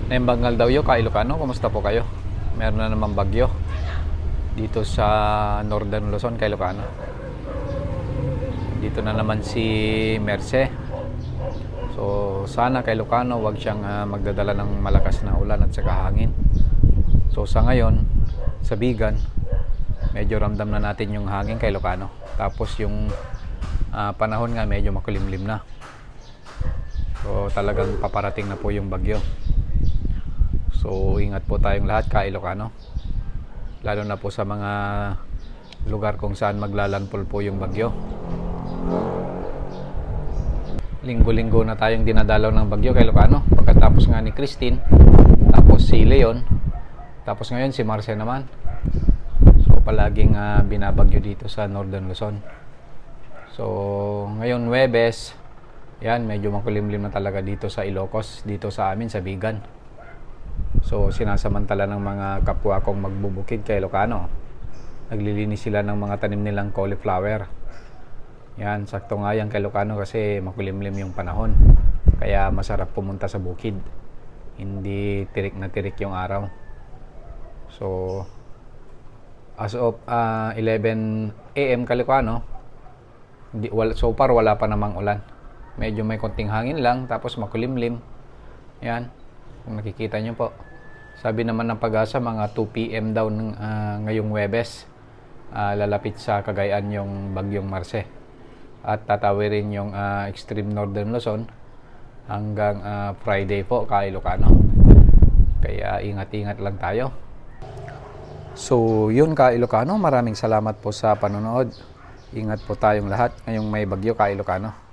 Naimbangal daw yo ka Ilocano, kumusta po kayo? Meron na naman bagyo dito sa Northern Luzon, kay Ilocano. Dito na naman si Merce. So sana kay Ilocano wag siyang magdadala ng malakas na ulan at saka hangin. So sa ngayon, sa Bigan, medyo ramdam na natin yung hangin kay Ilocano. Tapos yung panahon nga medyo makulimlim na. So talagang paparating na po yung bagyo. So ingat po tayong lahat ka Ilocano. Lalo na po sa mga lugar kung saan maglalandfall po yung bagyo. Linggo-linggo na tayong dinadalaw ng bagyo kay Ilocano. Pagkatapos nga ni Christine, tapos si Leon, tapos ngayon si Marce naman. So palaging binabagyo dito sa Northern Luzon. So ngayon Huwebes, yan medyo makulimlim na talaga dito sa Ilocos, dito sa amin sa Bigan. So sinasamantala ng mga kapwa kong magbubukid kay Ilocano. Naglilinis sila ng mga tanim nilang cauliflower. Yan, sakto nga yan kay Ilocano kasi makulimlim yung panahon. Kaya masarap pumunta sa bukid. Hindi tirik na tirik yung araw. So as of 11 AM kay Ilocano, so far wala pa namang ulan. Medyo may konting hangin lang, tapos makulimlim. Yan, kung nakikita nyo po. Sabi naman ng Pag-asa, mga 2 PM daw ngayong Huwebes, lalapit sa Cagayan yung bagyong Marce. At tatawirin yung extreme Northern Luzon hanggang Friday po ka Ilocano. Kaya ingat-ingat lang tayo. So yun ka Ilocano, maraming salamat po sa panonood. Ingat po tayong lahat ngayong may bagyo ka Ilocano.